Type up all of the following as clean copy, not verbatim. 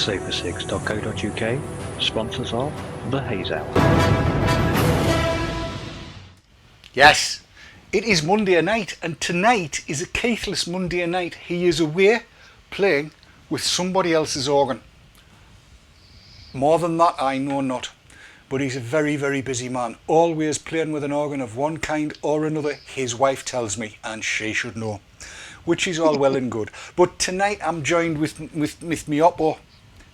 ecig.co.uk, sponsors of the Haze Hour. Yes, it is Monday night, and tonight is a Keithless Monday night. He is away playing with somebody else's organ. More than that, I know not. But he's a very, very busy man, always playing with an organ of one kind or another, his wife tells me, and she should know, which is all well and good. But tonight I'm joined with me oppo.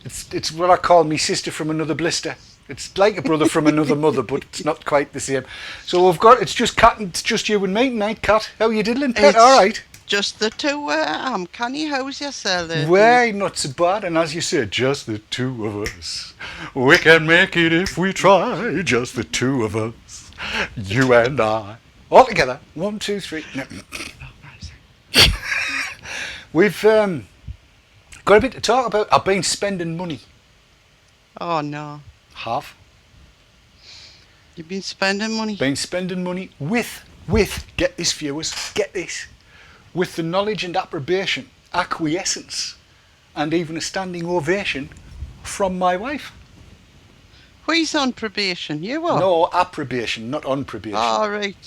It's what I call me sister from another blister. It's like a brother from another mother, but it's not quite the same. So it's just Kat, and it's just you and me tonight, Kat. How are you diddling, Pet? All right. Just the two canny how's yourself? Way not so bad, and as you said, just the two of us. We can make it if we try, just the two of us. You and I. All together. 1, 2, 3. No. We've got a bit to talk about. I've been spending money. Oh no. Have. You've been spending money? Been spending money with, get this viewers, get this, with the knowledge and approbation, acquiescence, and even a standing ovation from my wife. Who's on probation? You are? No, approbation, not on probation. All right.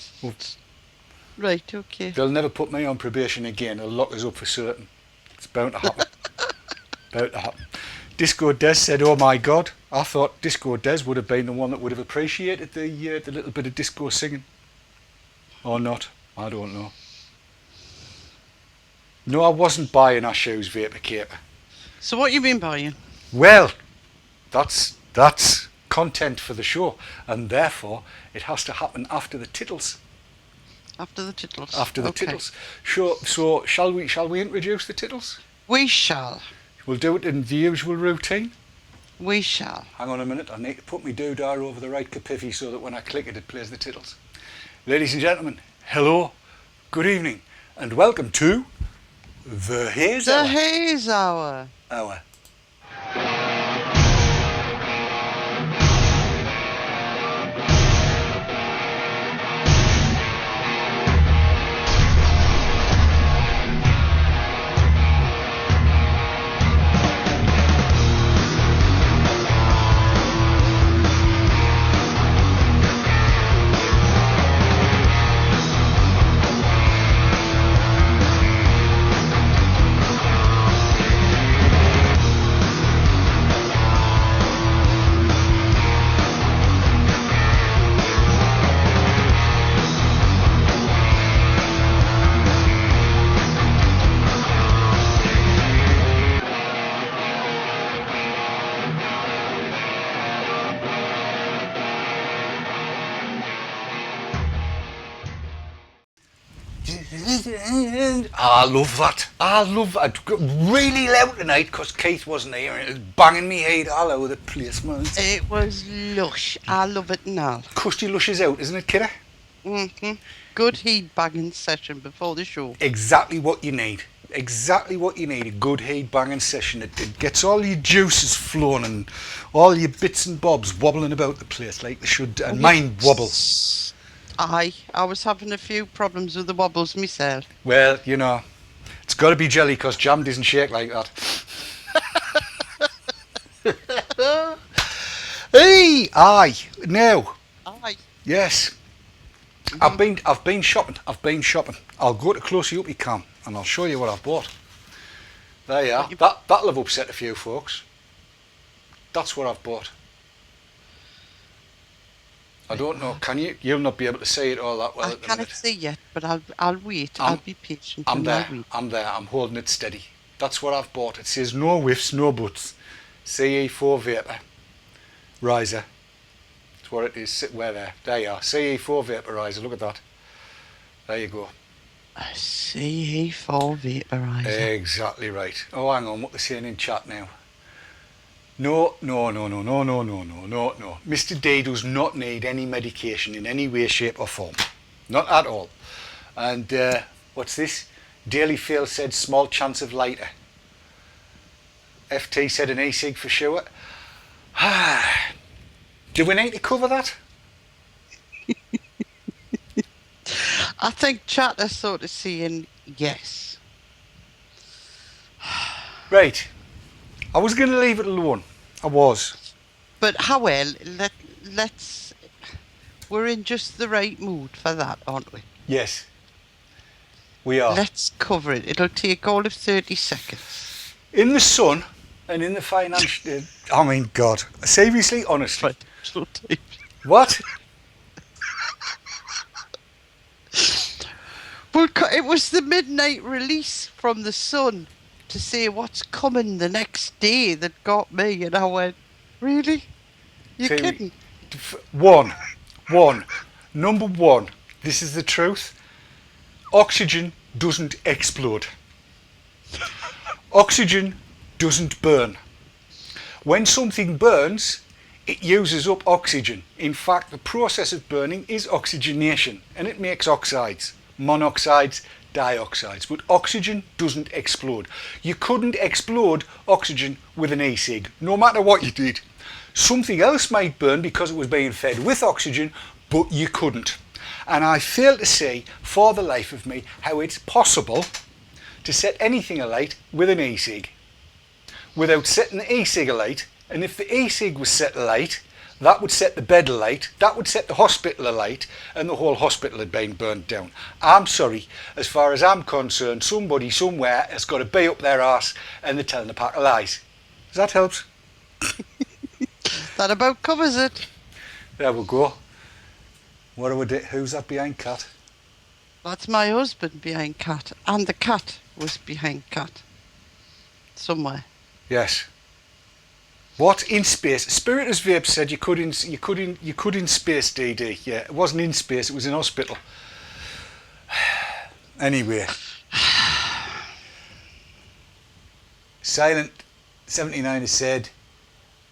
Right, okay. They'll never put me on probation again. They'll lock us up for certain. It's bound to happen. Bound to happen. Disco Des said, "Oh my God!" I thought Disco Des would have been the one that would have appreciated the little bit of disco singing, or not. I don't know. No, I wasn't buying our shoes, Vapor Caper. So what you been buying? Well, that's content for the show, and therefore it has to happen after the tittles. After the tittles. After the tittles. Sure. So shall we introduce the tittles? We shall. We'll do it in the usual routine. We shall. Hang on a minute, I need to put my doodah over the right capiffy so that when I click it, it plays the tittles. Ladies and gentlemen, hello, good evening, and welcome to the Haze Hour. The Haze Hour. I love that. I'd got really loud tonight because Keith wasn't here and it was banging me head all over the place, man. It was lush. I love it now. Custy lush is out, isn't it, kidder? Good heat bagging session before the show. Exactly what you need. Exactly what you need. A good heat banging session. It gets all your juices flowing and all your bits and bobs wobbling about the place like they should. And mine wobble. I was having a few problems with the wobbles myself. Well, you know, it's got to be jelly because jam doesn't shake like that. Hey, aye, now. Aye. Yes. I've been shopping. I'll go to closey up you can and I'll show you what I've bought. There you are. That'll have upset a few folks. That's what I've bought. I don't know. Can you? You'll not be able to see it all that well. I at the minute. cannot see yet, but I'll wait. I'll be patient. I'm there. I'll wait. I'm there. I'm holding it steady. That's what I've bought. It says no whiffs, no buts. CE4 vapor riser. That's what it is. Sit where there. There you are. CE4 vaporizer. Look at that. There you go. A CE4 vaporizer. Exactly right. Oh, hang on. What they're saying in chat now. No. Mr. D does not need any medication in any way, shape or form. Not at all. And what's this? Daily Fail said small chance of lighter. FT said an e-cig for sure. Do we need to cover that? I think chat is sort of saying yes. Right. I was going to leave it alone. I was. But Howell, let's. We're in just the right mood for that, aren't we? Yes. We are. Let's cover it. It'll take all of 30 seconds. In the sun and in the financial... I mean, God. Seriously, honestly. What? Well, it was the midnight release from the Sun to say what's coming the next day that got me, and I went, really? You're kidding? One. Number one. This is the truth. Oxygen doesn't explode. Oxygen doesn't burn. When something burns, it uses up oxygen. In fact, the process of burning is oxygenation, and it makes oxides, monoxides, dioxides. But oxygen doesn't explode. You couldn't explode oxygen with an e-cig, no matter what you did. Something else might burn because it was being fed with oxygen, but you couldn't. And I fail to see, for the life of me, how it's possible to set anything alight with an e-cig without setting the e-cig alight. And if the e-cig was set alight, that would set the bed alight, that would set the hospital alight, and the whole hospital had been burnt down. I'm sorry, as far as I'm concerned, somebody somewhere has got to be up their arse and they're telling a pack of lies. Does that help? That about covers it. There we go. What do we do? Who's that behind Cat? That's my husband behind Cat, and the cat was behind Cat. Somewhere. Yes. What? In space? Spiritus Vape said you could in space, DD. Yeah, it wasn't in space, it was in hospital. Anyway. Silent 79 has said,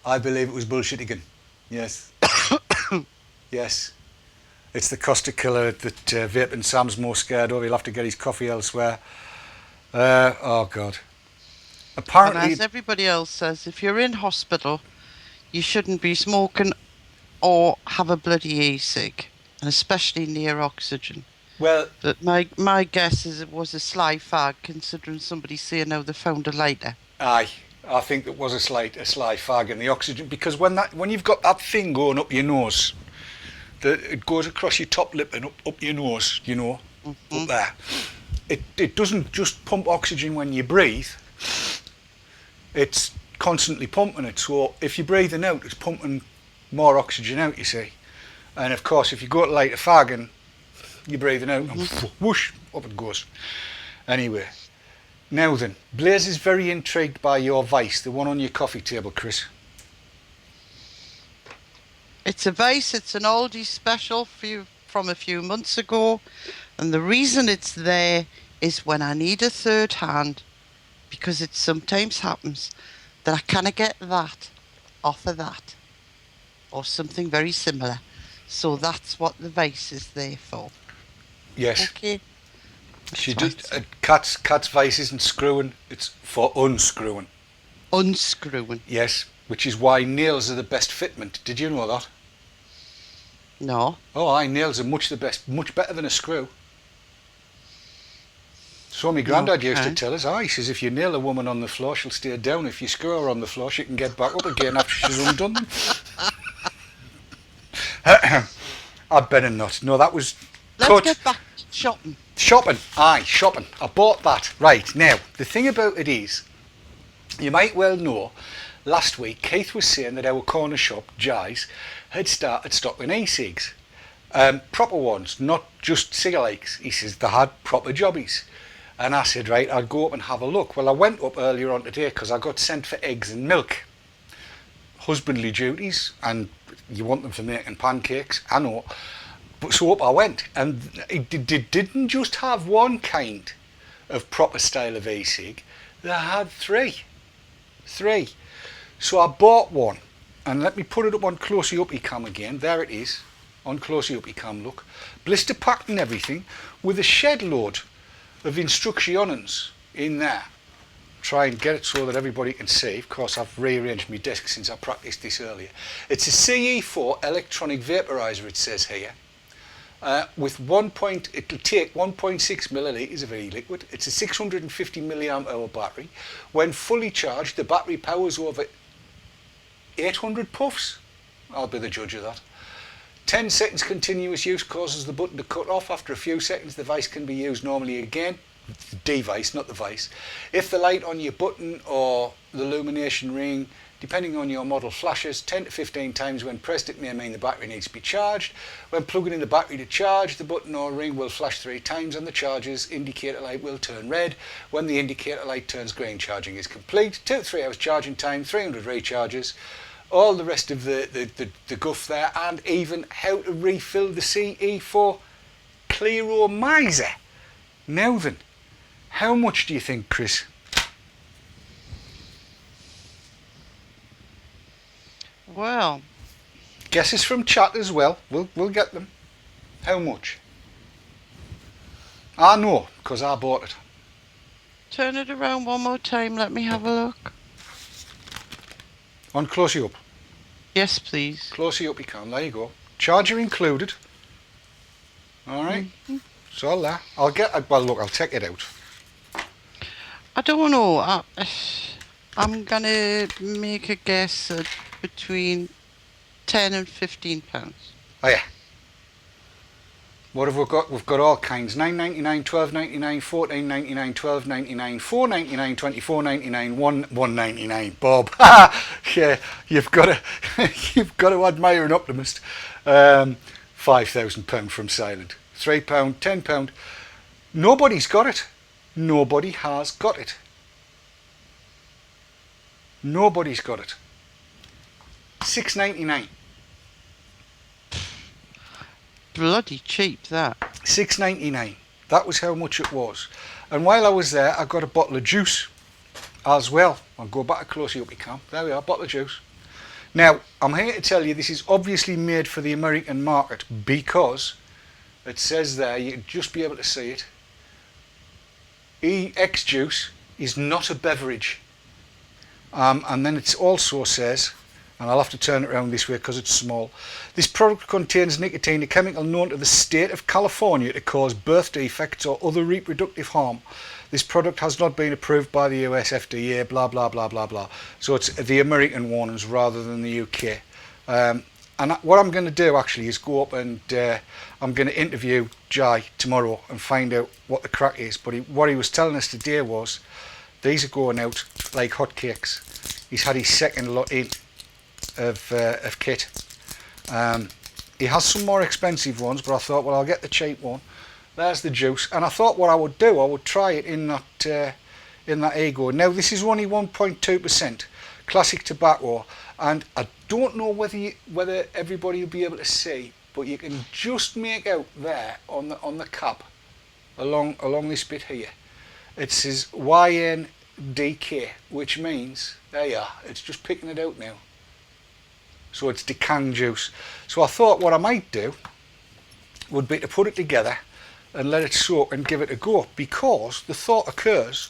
I believe it was bullshit again. Yes. Yes. It's the Costa killer that Vaping Sam's more scared of. He'll have to get his coffee elsewhere. Oh, God. Apparently, and as everybody else says, if you're in hospital, you shouldn't be smoking or have a bloody e-cig, and especially near oxygen. Well, but my guess is it was a sly fag, considering somebody saying how they found a lighter. Aye, I think it was a sly fag in the oxygen, because when you've got that thing going up your nose, it goes across your top lip and up your nose, you know, up there. It doesn't just pump oxygen when you breathe. It's constantly pumping it, so if you're breathing out, it's pumping more oxygen out, you see. And of course, if you go to light a fag and you're breathing out, and whoosh, up it goes. Anyway, now then, Blaze is very intrigued by your vice, the one on your coffee table, Chris. It's a vice, it's an oldie special from a few months ago, and the reason it's there is when I need a third hand, because it sometimes happens that I cannot get that off of that, or something very similar. So that's what the vice is there for. Yes. Okay. She did. Cat's vice isn't screwing; it's for unscrewing. Unscrewing. Yes, which is why nails are the best fitment. Did you know that? No. Oh, aye, nails are much better than a screw. So my granddad used to tell us, he says, if you nail a woman on the floor, she'll stay down. If you screw her on the floor, she can get back up again after she's undone them. I'd better not. No, that was Let's get back to shopping. Shopping. I bought that. Right, now, the thing about it is, you might well know, last week Keith was saying that our corner shop, Jai's, had started stocking e-cigs. Proper ones, not just cigarettes. He says they had proper jobbies. And I said, right, I'd go up and have a look. Well, I went up earlier on today because I got sent for eggs and milk. Husbandly duties, and you want them for making pancakes, I know. But so up I went, and it didn't just have one kind of proper style of e-cig, they had three. So I bought one, and let me put it up on closey uppy cam again. There it is, on closey uppy cam, look. Blister packed and everything, with a shed load of instructions in there. Try and get it so that everybody can see. Of course, I've rearranged my desk since I practiced this earlier. It's a CE4 electronic vaporizer, it says here. With it'll take 1.6 millilitres of e-liquid. It's a 650 milliamp hour battery. When fully charged, the battery powers over 800 puffs. I'll be the judge of that. 10 seconds continuous use causes the button to cut off. After a few seconds, the vice can be used normally again. The device, not the vice. If the light on your button or the illumination ring, depending on your model, flashes 10 to 15 times when pressed, it may mean the battery needs to be charged. When plugging in the battery to charge, the button or ring will flash 3 times and the charger's indicator light will turn red. When the indicator light turns green, charging is complete. 2 to 3 hours charging time, 300 recharges. All the rest of the guff there, and even how to refill the CE4 Clearomizer. Now then, how much do you think, Chris? Well, Guesses from chat as well. We'll get them. How much? I know, because I bought it. turn it around one more time. Let me have a look. On close you up. Yes, please. Close you up you can. There you go. Charger included. Alright. It's all there. Well look, I'll take it out. I don't know. I'm gonna make a guess at between 10 and 15 pounds. Oh yeah. What have we got? We've got all kinds. $9.99, $12.99, $14.99, $12.99, $4.99, $24.99, $1.99. Bob, yeah, you've got to admire an optimist. £5,000 from Silent. £3, £10. Nobody's got it. Nobody has got it. Nobody's got it. $6.99. Bloody cheap, that. $6.99. That was how much it was. And while I was there, I got a bottle of juice as well. I'll go back closely up you can. There we are, bottle of juice. Now, I'm here to tell you this is obviously made for the American market because it says there, you can just be able to see it, EX juice is not a beverage. And then it also says, and I'll have to turn it around this way because it's small, this product contains nicotine, a chemical known to the state of California to cause birth defects or other reproductive harm. This product has not been approved by the US FDA, blah, blah, blah, blah, blah. So it's the American warnings rather than the UK. And what I'm going to do actually is go up and I'm going to interview Jai tomorrow and find out what the crack is. But what he was telling us today was these are going out like hotcakes. He's had his second lot in of kit. He has some more expensive ones, but I thought, well, I'll get the cheap one. There's the juice, and I thought what I would do, I would try it in that ego. Now this is only 1.2% classic tobacco, and I don't know whether everybody will be able to see, but you can just make out there on the cap along this bit here. It says YNDK, which means there you are. It's just picking it out now. So it's decang juice. So I thought what I might do would be to put it together and let it soak and give it a go, because the thought occurs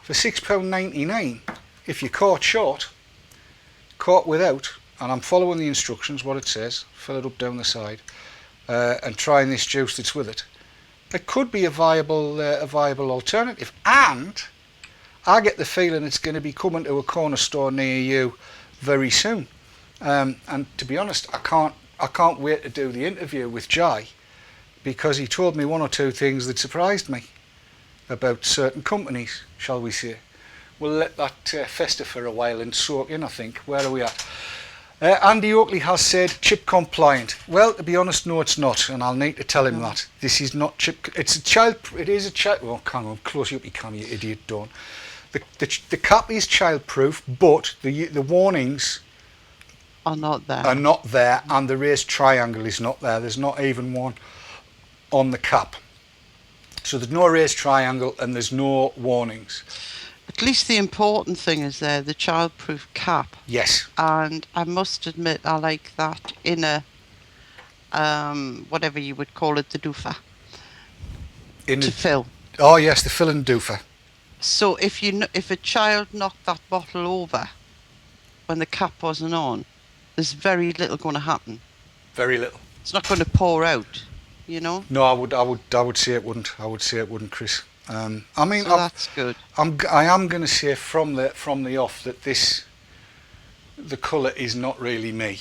for £6.99 if you're caught short, caught without, and I'm following the instructions, what it says, fill it up down the side, and trying this juice that's with it. It could be a viable alternative, and I get the feeling it's going to be coming to a corner store near you very soon. And to be honest, I can't wait to do the interview with Jai, because he told me one or two things that surprised me about certain companies, shall we say. We'll let that fester for a while and soak in, I think. Where are we at? Andy Oakley has said chip compliant. Well, to be honest, no, it's not, and I'll need to tell him that. This is not chip. It is a child. Well, come on, close up, you can, you idiot, don't. The cap is childproof, but the warnings Are not there, and the raised triangle is not there. There's not even one on the cap. So there's no raised triangle and there's no warnings. At least the important thing is there, the childproof cap. Yes. And I must admit, I like that inner, whatever you would call it, the doofer. To fill. Oh yes, the fill and doofer. So if a child knocked that bottle over when the cap wasn't on, there's very little going to happen. Very little. It's not going to pour out. you know. No, I would say it wouldn't. I would say it wouldn't, Chris. I mean, So that's good. I am going to say from the off that the colour is not really me.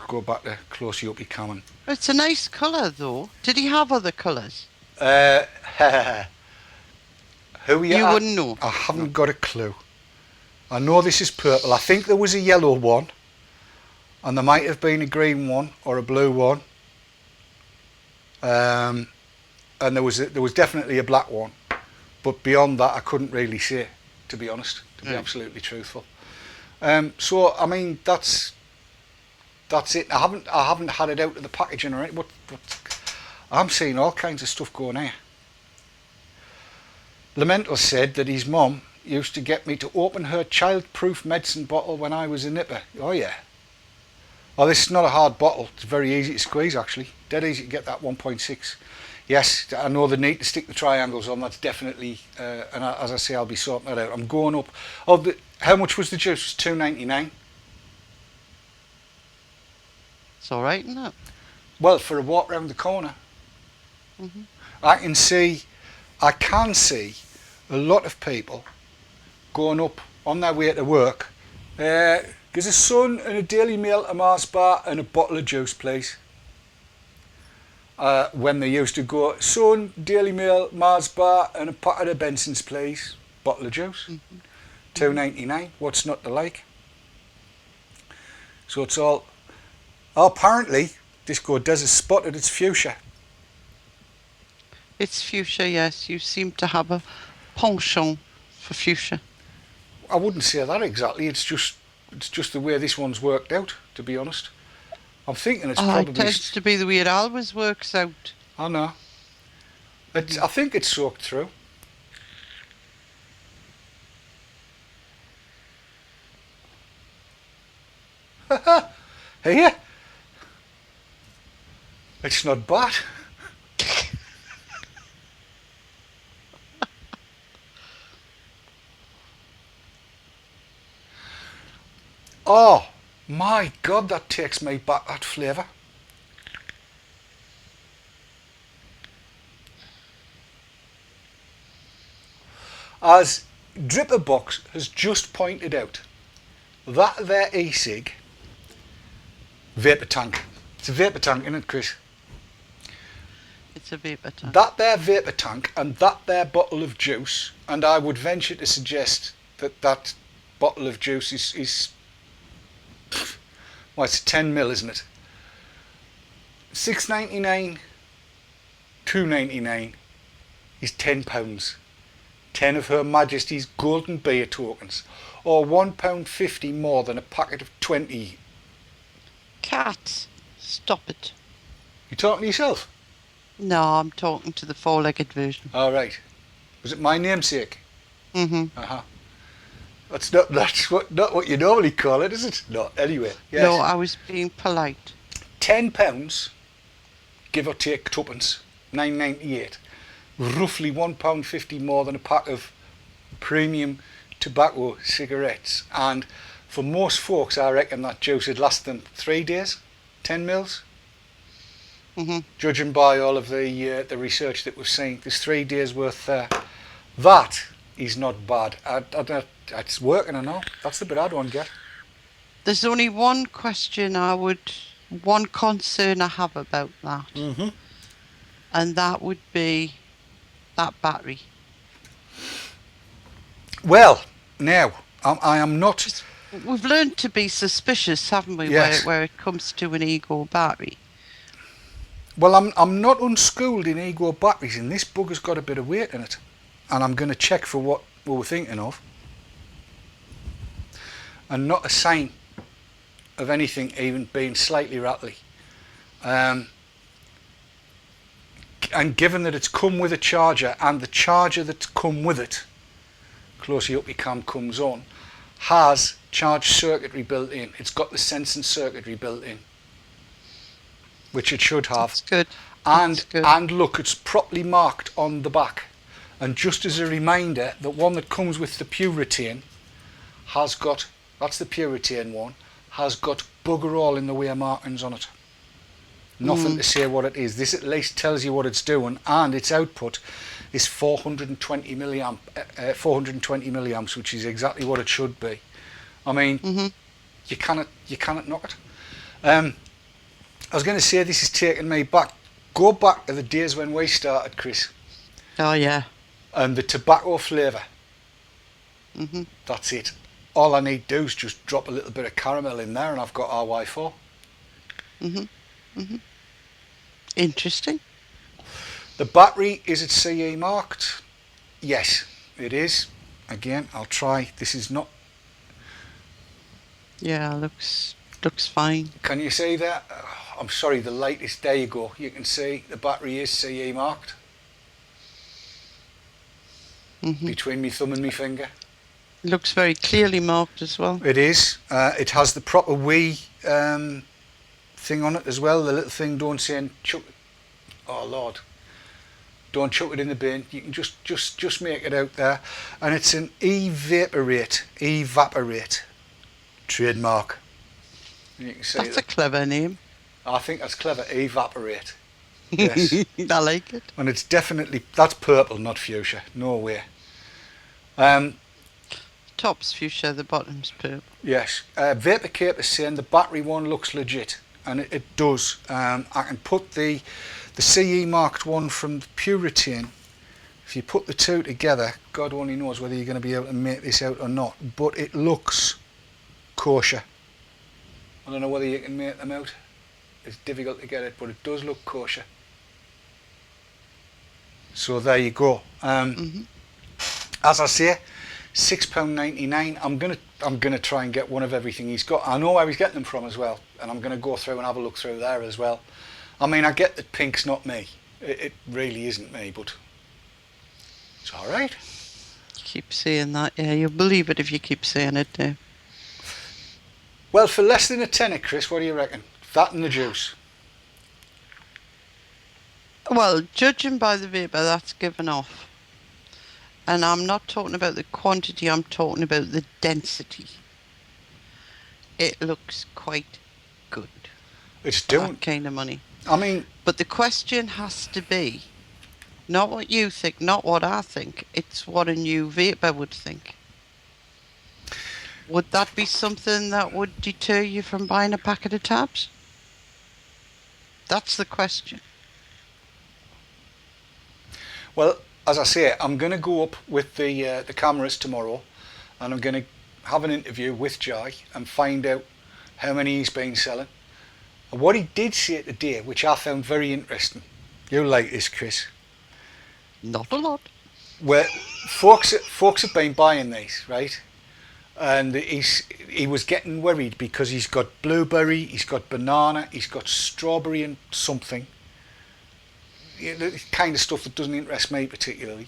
Go back to closely up, you can. It's a nice colour though. Did he have other colours? Who are you? You wouldn't know. I haven't got a clue. I know this is purple. I think there was a yellow one, and there might have been a green one or a blue one. And there was definitely a black one, but beyond that, I couldn't really say, to be honest, to be absolutely truthful. So I mean, that's it. I haven't had it out of the packaging or anything. But I'm seeing all kinds of stuff going here. Lamento said that his mum used to get me to open her child-proof medicine bottle when I was a nipper. Oh yeah. Oh, this is not a hard bottle. It's very easy to squeeze, actually. Dead easy to get that 1.6. Yes, I know the need to stick the triangles on. That's definitely, and as I say, I'll be sorting that out. I'm going up. Oh, how much was the juice? It was £2.99. It's all right, isn't it? Well, for a walk round the corner. Mm-hmm. I can see a lot of people going up on their way to work. There's a Sun and a Daily Mail, a Mars bar and a bottle of juice, please. When they used to go, Sun, Daily Mail, Mars bar and a packet of Benson's, please. Bottle of juice. Mm-hmm. £2.99. What's not to like? So it's all... Oh, apparently, Disco Des has spotted its fuchsia. It's fuchsia, yes. You seem to have a penchant for fuchsia. I wouldn't say that exactly. It's just the way this one's worked out, to be honest. I'm thinking it's probably... It tends to be the way it always works out. I know. I think it's soaked through. Here. It's not bad. Oh my God, that takes me back, that flavour. As Dripper Box has just pointed out, that there e-cig vapor tank. It's a vapor tank, isn't it, Chris? It's a vapor tank. That there vapor tank and that there bottle of juice, and I would venture to suggest that that bottle of juice is well, it's 10ml, isn't it? £6.99, £2.99 is £10. 10 of Her Majesty's golden beer tokens, or £1.50 more than a packet of 20. Cat, stop it. You talking to yourself? No, I'm talking to the four-legged version. All right. Was it my namesake? Mm-hmm. Uh-huh. That's not what you normally call it, is it? No, anyway. Yes. No, I was being polite. £10, give or take twopence, £9.98. Roughly £1.50 more than a pack of premium tobacco cigarettes. And for most folks, I reckon that juice would last them 3 days, 10 mils. Mm-hmm. Judging by all of the research that we've seen, there's 3 days worth there. That is not bad. It's working, I know. That's the bit I don't get. There's only one concern I have about that. Mm-hmm. And that would be that battery. Well, now, I am not... We've learned to be suspicious, haven't we, yes. where it comes to an Ego battery. Well, I'm not unschooled in Ego batteries, and this bugger's got a bit of weight in it. And I'm going to check for what we're thinking of. And not a sign of anything even being slightly rattly. And given that it's come with a charger, and the charger that's come with it, closely up your cam comes on, has charge circuitry built in. It's got the sensing circuitry built in, which it should have. That's good. And look, it's properly marked on the back. And just as a reminder, the one that comes with the Puritan has got, that's the Puritan one, has got bugger all in the way of markings on it. Nothing to say what it is. This at least tells you what it's doing, and its output is 420 milliamps, which is exactly what it should be. I mean, you cannot knock it. I was going to say, this is taking me back. Go back to the days when we started, Chris. Oh yeah. And the tobacco flavour. That's it. All I need to do is just drop a little bit of caramel in there, and I've got RY4. Interesting. The battery, is it CE marked? Yes, it is. Again, I'll try. This is not. Yeah, looks fine. Can you see that? I'm sorry, the light is. There you go. You can see the battery is CE marked. Between me thumb and me finger. Looks very clearly marked as well. It is. It has the proper wee thing on it as well. The little thing, don't say chuck it. Oh Lord. Don't chuck it in the bin. You can just make it out there. And it's an evaporate trademark. You can see That's a clever name. I think that's clever. Evaporate. Yes. I like it. And it's definitely, that's purple, not fuchsia. No way. Top's fuchsia, the bottom's purple. Yes. Vapor Cape is saying the battery one looks legit, and it does. I can put the CE marked one from the Puritan. If you put the two together, God only knows whether you're going to be able to make this out or not, but it looks kosher. I don't know whether you can make them out. It's difficult to get it, but it does look kosher. So there you go. As I say, £6.99. I'm gonna try and get one of everything he's got. I know where he's getting them from as well, and I'm gonna go through and have a look through there as well. I mean, I get that pink's not me. It really isn't me, but it's all right. You keep saying that, yeah. You'll believe it if you keep saying it, Dave. Well, for less than a tenner, Chris, what do you reckon? That and the juice. Well, judging by the vapour that's given off, and I'm not talking about the quantity, I'm talking about the density. It looks quite good. It's For doing that kind of money. I mean, But the question has to be, not what you think, not what I think, it's what a new vapour would think. Would that be something that would deter you from buying a packet of tabs? That's the question. well, as I say, I'm going to go up with the cameras tomorrow, and I'm going to have an interview with Jai and find out how many he's been selling. And what he did say today, which I found very interesting. You'll like this, Chris. Not a lot. Where folks have been buying these, right? And he was getting worried because he's got blueberry, he's got banana, he's got strawberry and something. The kind of stuff that doesn't interest me particularly.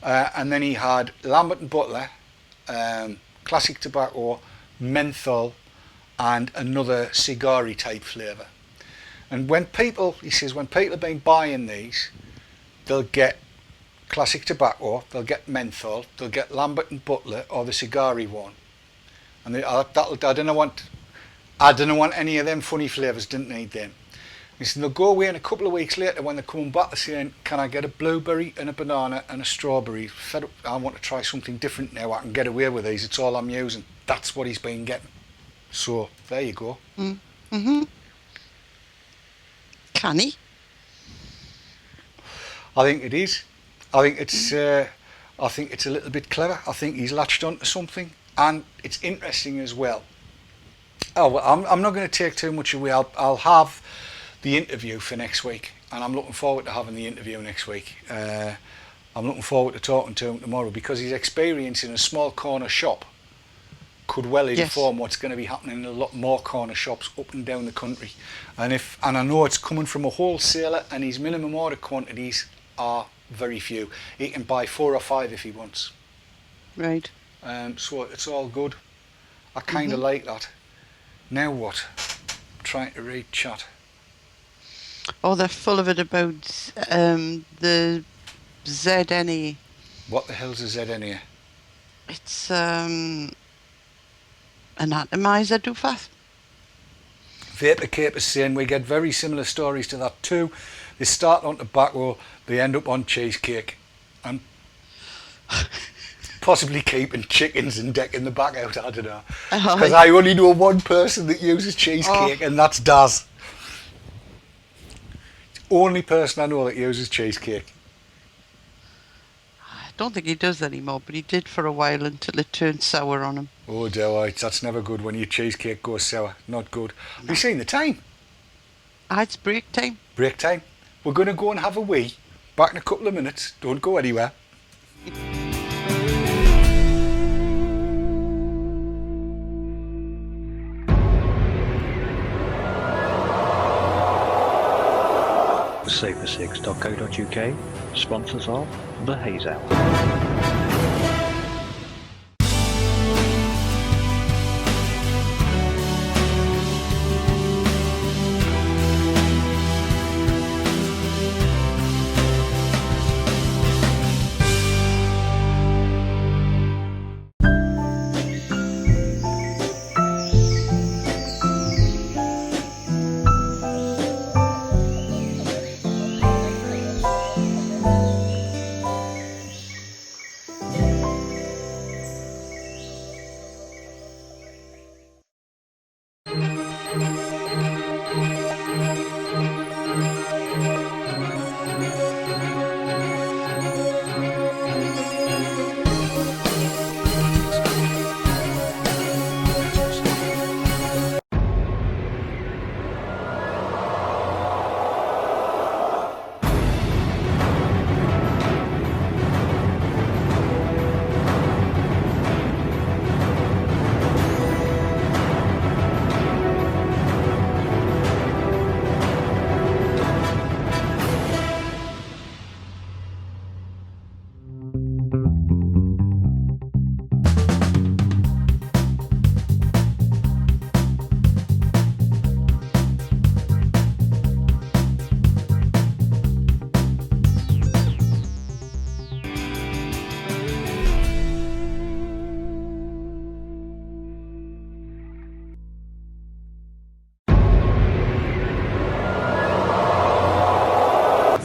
And then he had Lambert and Butler, classic tobacco, menthol, and another cigar-y type flavour. And he says, when people have been buying these, they'll get classic tobacco, they'll get menthol, they'll get Lambert and Butler or the cigar-y one. And I didn't want any of them funny flavours, didn't need them. He said they'll go away, and a couple of weeks later when they're coming back, they're saying, can I get a blueberry and a banana and a strawberry? Fed up, I want to try something different now, I can get away with these, it's all I'm using. That's what he's been getting. So, there you go. Can he? I think it is. I think it's a little bit clever. I think he's latched onto something, and it's interesting as well. Oh, well, I'm not going to take too much away. I'll have the interview for next week, and I'm looking forward to having the interview next week. I'm looking forward to talking to him tomorrow, because his experience in a small corner shop could well inform what's going to be happening in a lot more corner shops up and down the country. And I know it's coming from a wholesaler, and his minimum order quantities are very few. He can buy 4 or 5 if he wants. Right. So it's all good. I kind of like that. Now what? I'm trying to read chat. Oh, they're full of it about the ZNE. What the hell's a ZNA? It's an atomizer doofath. Vapor Cape is saying we get very similar stories to that too. They start on tobacco, they end up on cheesecake, and possibly keeping chickens and decking the back out. I don't know, because I only know one person that uses cheesecake, and that's Daz. Only person I know that uses cheesecake. I don't think he does anymore, but he did for a while until it turned sour on him. Oh dear, that's never good when your cheesecake goes sour. Not good. Have you seen the time? It's break time. Break time. We're going to go and have a wee. Back in a couple of minutes. Don't go anywhere. Safersix.co.uk, sponsors of the Haze Hour.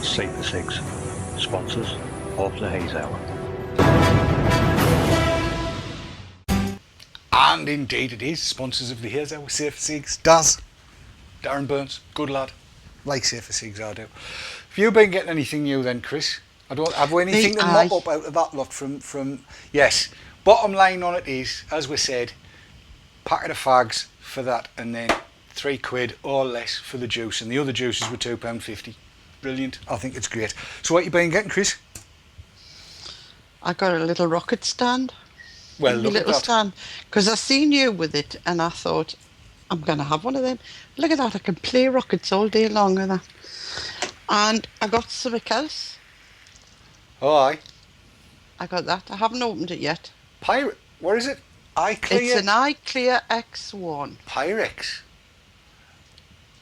Safersix, sponsors of the Haze Hour. And indeed it is. Sponsors of the Haze Hour, Safersix. Daz. Darren Burns. Good lad. Like Safersix, I do. Have you been getting anything new then, Chris? I don't have we anything to mop up out of that lot from yes. Bottom line on it is, as we said, packet of fags for that, and then £3 or less for the juice, and the other juices were £2.50. Brilliant. I think it's great. So what you been getting, Chris? I got a little rocket stand. Well, look at that. Stand, because I seen you with it, and I thought I'm gonna have one of them. Look at that! I can play rockets all day long with that. And I got something else. Oh, aye. I got that. I haven't opened it yet. Pirate. What is it? iClear. It's an iClear X1. Pyrex.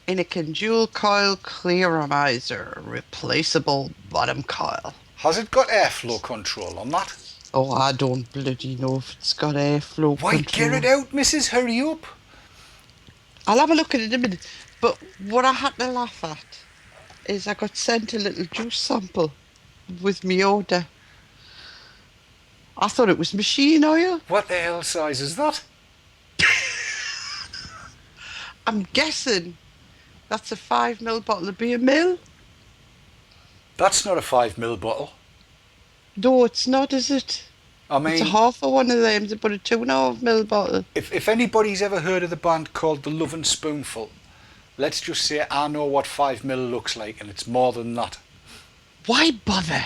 In a dual coil clearomizer, replaceable bottom coil. Has it got airflow control on that? Oh, I don't bloody know if it's got airflow Why, control. get it out, Mrs. Hurry up. I'll have a look at it in a minute. But what I had to laugh at is I got sent a little juice sample with me order. I thought it was machine oil. What the hell size is that? I'm guessing that's a 5ml bottle of beer mill. That's not a 5ml bottle. No, it's not, is it? I mean, it's a half of one of them, but a 2.5ml bottle. If anybody's ever heard of the band called The Lovin' Spoonful, let's just say I know what 5ml looks like, and it's more than that. Why bother?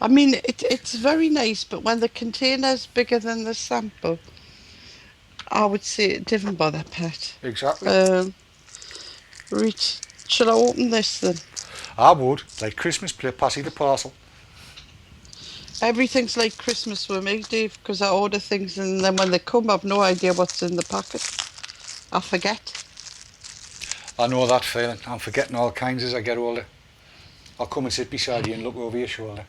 I mean, it's very nice, but when the container's bigger than the sample, I would say it didn't bother, Pat. Exactly. Right, shall I open this then? I would. Like Christmas, play Passy the Parcel. Everything's like Christmas with me, Dave, because I order things and then when they come, I've no idea what's in the packet. I forget. I know that feeling. I'm forgetting all kinds as I get older. I'll come and sit beside you and look over your shoulder.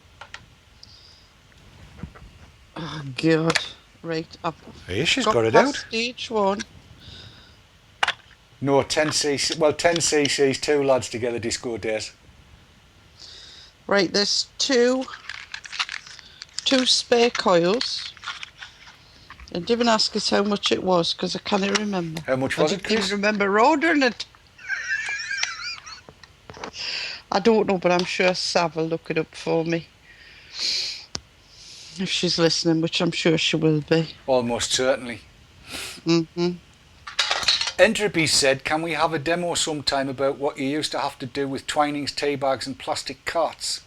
Oh, God. Right, I've Hey, she's got it out. Stage one. No, 10cc. Well, 10cc's, two lads together, disco days. Right, there's two spare coils. And didn't ask us how much it was because I can't remember. How much I was it, didn't even Chris? remember ordering it. I don't know, but I'm sure Sav will look it up for me. If she's listening, which I'm sure she will be. Almost certainly. Mm-hmm. Entropy said, can we have a demo sometime about what you used to have to do with Twinings, tea bags and plastic carts?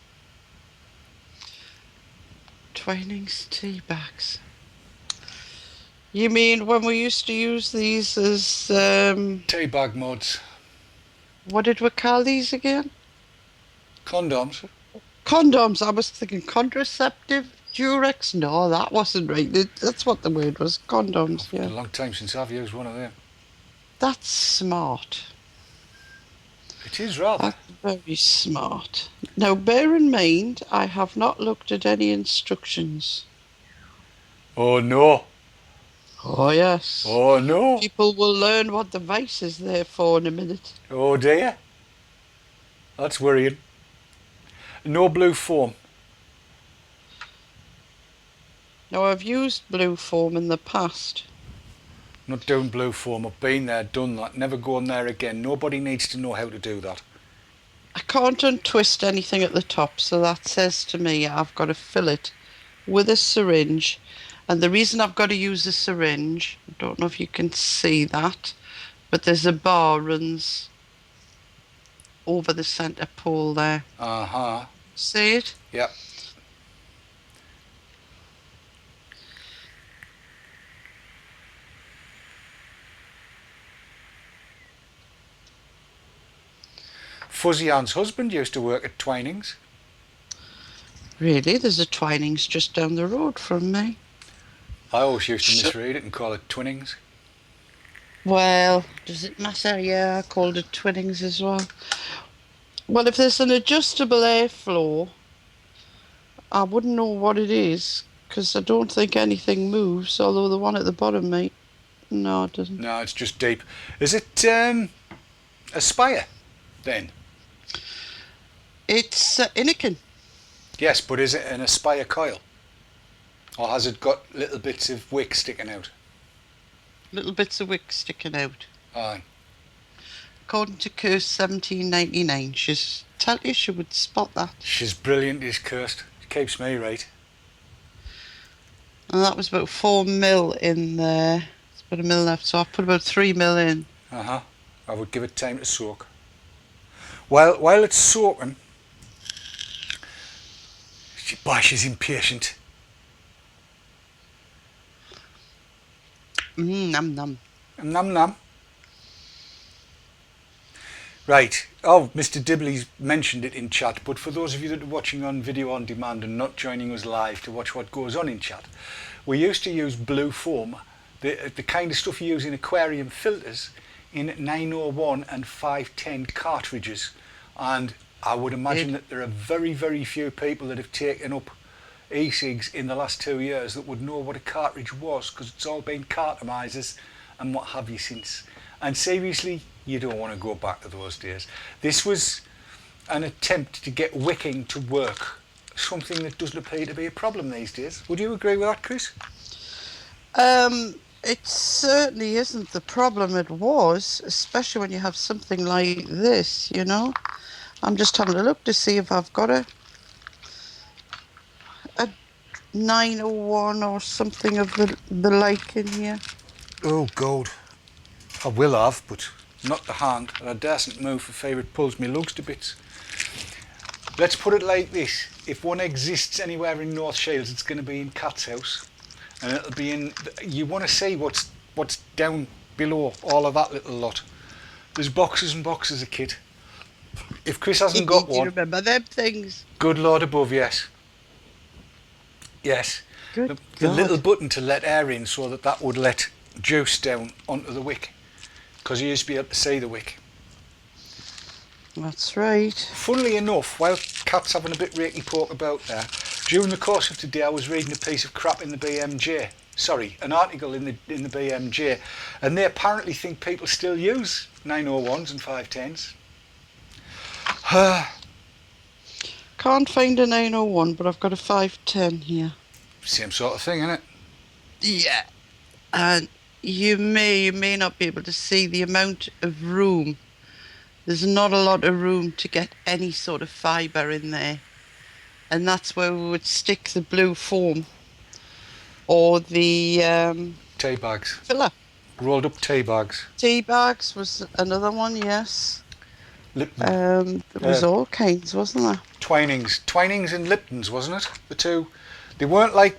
Twinings tea bags. You mean when we used to use these as, Tea bag mods. what did we call these again? Condoms. Condoms. I was thinking contraceptive, Durex. No, that wasn't right. That's what the word was. Condoms, It's been yeah. a long time since I've used one of them. That's smart. It is rather. That's very smart. Now, bear in mind, I have not looked at any instructions. Oh no. Oh, yes. Oh no. People will learn what the vice is there for in a minute. Oh dear. That's worrying. No blue foam. Now, I've used blue foam in the past. Not doing blue foam. I've been there, done that. Never going there again. Nobody needs to know how to do that. I can't untwist anything at the top, so that says to me I've got to fill it with a syringe. And the reason I've got to use a syringe, I don't know if you can see that, but there's a bar runs over the centre pole there. Uh-huh. See it? Yep. Fuzzy Ann's husband used to work at Twinings. Really? There's a Twinings just down the road from me. I always used to misread it and call it Twinnings. Well, does it matter? Yeah, I called it Twinnings as well. Well, if there's an adjustable airflow, I wouldn't know what it is, because I don't think anything moves, although the one at the bottom might. No, it doesn't. No, it's just deep. Is it Aspire then? It's Inniken. Yes, but is it an Aspire coil? Or has it got little bits of wick sticking out? Little bits of wick sticking out. Aye. According to Curse 1799, tell you she would spot that. She's brilliant, is Kirst. She keeps me right. And that was about 4 mil in there. It's about 1 mil left, so I've put about 3 mil in. Uh-huh. I would give it time to soak. While it's soaking, she's impatient. Num num. Num num. Right. Oh, Mr. Dibley's mentioned it in chat, but for those of you that are watching on video on demand and not joining us live to watch what goes on in chat, we used to use blue foam, the kind of stuff you use in aquarium filters, in 901 and 510 cartridges. And I would imagine that there are very, very few people that have taken up e-cigs in the last 2 years that would know what a cartridge was, because it's all been cartomizers and what have you since. And seriously, you don't want to go back to those days. This was an attempt to get wicking to work, something that doesn't appear to be a problem these days. Would you agree with that, Chris? It certainly isn't the problem it was, especially when you have something like this, you know. I'm just having a look to see if I've got a 901 or something of the like in here. Oh, God. I will have, but not the hand. And I daresn't move for fear it pulls me lugs to bits. Let's put it like this. If one exists anywhere in North Shields, it's going to be in Cat's house. And it'll be in... You want to see what's down below all of that little lot. There's boxes and boxes of kit. If Chris hasn't got Do you one... remember them things? Good Lord above, yes. Yes. Good The God. little button to let air in so that would let juice down onto the wick. Because you used to be able to see the wick. That's right. Funnily enough, while Kat's having a bit rakey poke about there, during the course of today I was reading a piece of crap in the BMJ. Sorry, an article in the BMJ, and they apparently think people still use 901s and 510s. Can't find a 901, but I've got a 510 here. Same sort of thing, isn't it? Yeah. And you may not be able to see the amount of room. There's not a lot of room to get any sort of fibre in there. And that's where we would stick the blue foam or the Tea bags. filler. Rolled up tea bags. Tea bags was another one, yes. Lipton. There was all kinds, wasn't there? Twinings and Liptons, wasn't it? The two. They weren't like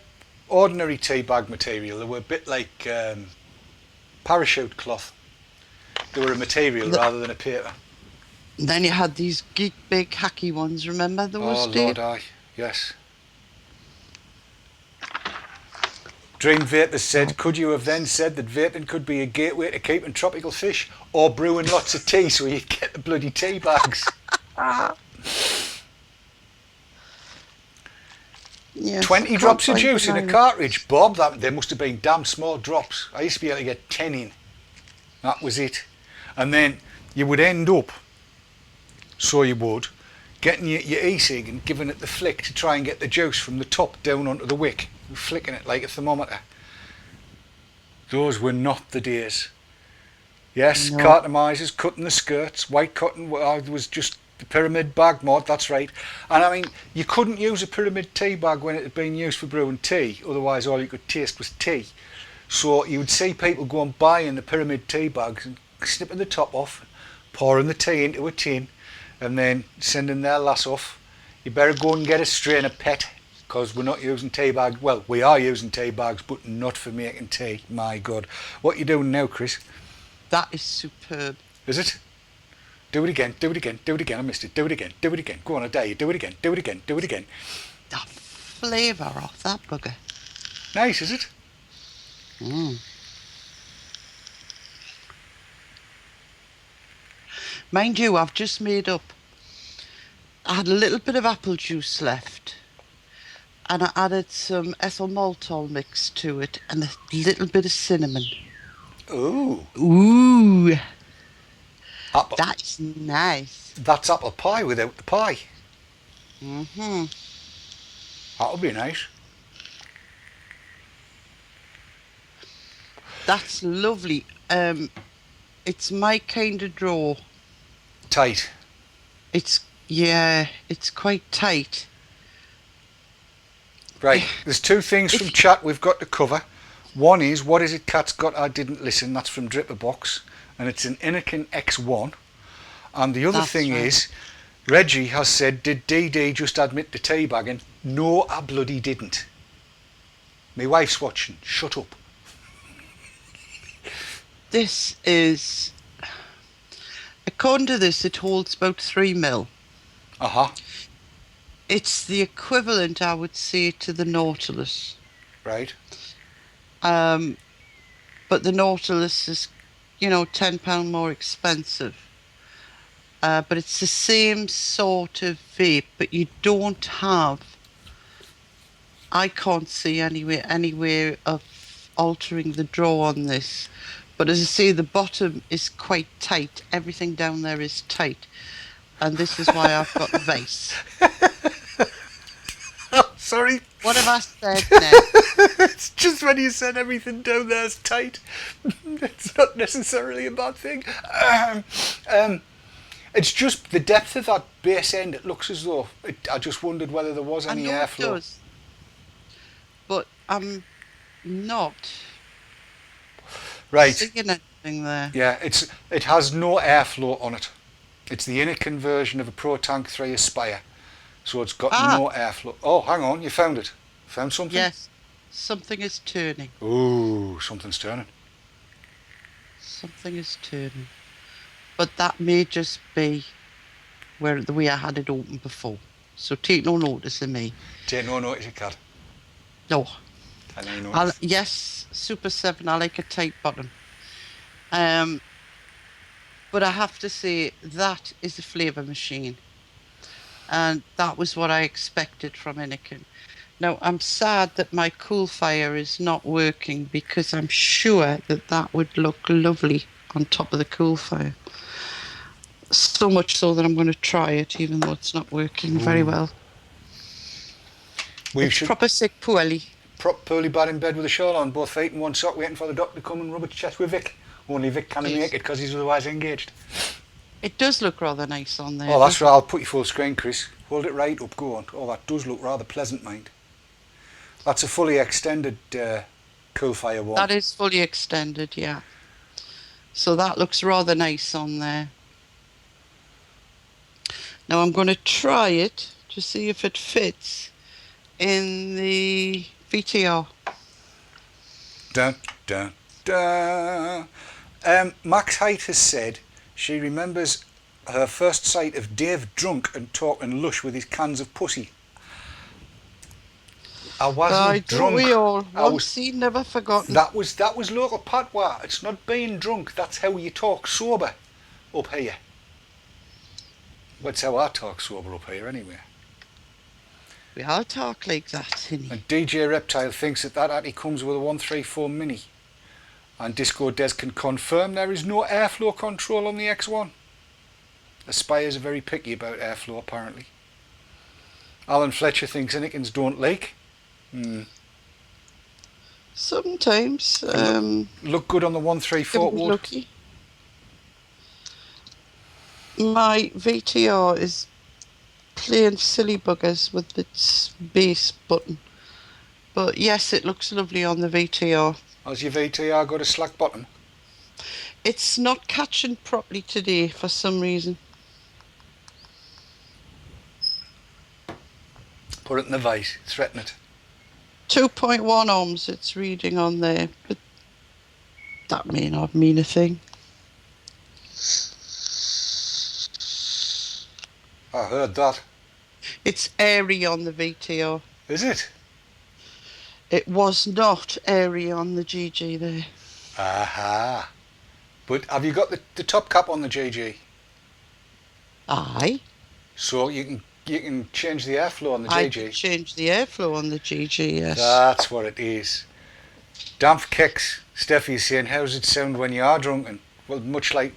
ordinary tea bag material. They were a bit like parachute cloth. They were a material rather than a paper. And then you had these big hacky ones, remember those? Oh, Lord, aye. Yes. Dream Vapors said, could you have then said that vaping could be a gateway to keeping tropical fish or brewing lots of tea so you get the bloody tea bags? Yes, 20 drops of juice in a cartridge, Bob. They must have been damn small drops. I used to be able to get 10 in. That was it. And then you would end up, so you would, getting your e-cig and giving it the flick to try and get the juice from the top down onto the wick. Flicking it like a thermometer. Those were not the days. Yes, no. Cartomizers, cutting the skirts, white cotton was just the pyramid bag mod, that's right. And I mean, you couldn't use a pyramid tea bag when it had been used for brewing tea, otherwise all you could taste was tea. So you would see people go and buying the pyramid tea bags and snipping the top off, pouring the tea into a tin, and then sending their lass off. You better go and get a strainer pet, because we're not using tea bags. Well, we are using tea bags, but not for making tea. My God. What are you doing now, Chris? That is superb. Is it? Do it again, do it again, do it again. I missed it. Do it again, do it again. Go on, I dare you. Do it again, do it again, do it again. The flavour of that bugger. Nice, is it? Mind you, I've just made up. I had a little bit of apple juice left. And I added some ethyl maltol mix to it and a little bit of cinnamon. Ooh. Ooh. Apple. That's nice. That's apple pie without the pie. Mm-hmm. That'll be nice. That's lovely. It's my kind of draw. Tight. It's quite tight. Right, there's two things from chat we've got to cover. One is, what is it Cat's got I didn't listen? That's from Dripperbox, and it's an Innokin X1. And the other thing is, Reggie has said, did DD just admit to teabagging? No, I bloody didn't. My wife's watching. Shut up. This is, according to this, it holds about 3 mil. Uh-huh. It's the equivalent, I would say, to the Nautilus. Right. But the Nautilus is, £10 more expensive. But it's the same sort of vape, but you don't have, I can't see anywhere of altering the draw on this. But as I say, the bottom is quite tight. Everything down there is tight. And this is why I've got the vase. Oh, sorry. What have I said now? It's just when you said everything down there's tight. It's not necessarily a bad thing. It's just the depth of that base end. It looks as though I just wondered whether there was any airflow. It does, but I'm not seeing anything there. Yeah, it has no airflow on it. It's the Innokin version of a Pro Tank 3 Aspire, so it's got no airflow. Oh, hang on, you found it. Found something? Yes, something is turning. Ooh, something's turning. Something is turning. But that may just be the way I had it open before. So take no notice of me. Take no notice, you cat. No. Yes, Super 7, I like a tight bottom. But I have to say, that is a flavour machine. And that was what I expected from Innokin. Now, I'm sad that my cool fire is not working because I'm sure that would look lovely on top of the cool fire. So much so that I'm going to try it, even though it's not working very well. We It's should proper sick poorly. poorly bad in bed with a shawl on, both feet and one sock, waiting for the doctor to come and rub his chest with Vic. Only Vic can't Yes. make it because he's otherwise engaged. It does look rather nice on there. Oh, that's doesn't right. I'll put you full screen, Chris. Hold it right up, go on. Oh, that does look rather pleasant, mind. That's a fully extended cool fire one. That is fully extended, yeah. So that looks rather nice on there. Now I'm going to try it to see if it fits in the VTR. Dun, dun, dun. Max Height has said she remembers her first sight of Dave drunk and talking lush with his cans of pussy. I wasn't drunk. We all once seen, never forgotten. That was local patois. It's not being drunk. That's how you talk sober up here. That's how I talk sober up here, anyway. We all talk like that, Hinny. And DJ Reptile thinks that actually comes with a 134 Mini. And Disco Des can confirm there is no airflow control on the X1. Aspires are very picky about airflow, apparently. Alan Fletcher thinks Innikins don't leak. Sometimes. Look good on the 134 wood. Lucky. My VTR is playing silly buggers with its base button. But yes, it looks lovely on the VTR. Has your VTR got a slack bottom? It's not catching properly today for some reason. Put it in the vise, threaten it. 2.1 ohms it's reading on there, but that may not mean a thing. I heard that. It's airy on the VTR. Is it? It was not airy on the GG there. Aha. But have you got the top cap on the GG? Aye. So you can change the airflow on the I GG. can change the airflow on the GG, yes. That's what it is. Damph Kicks, Steffi's saying, how does it sound when you are drunken? Well, much like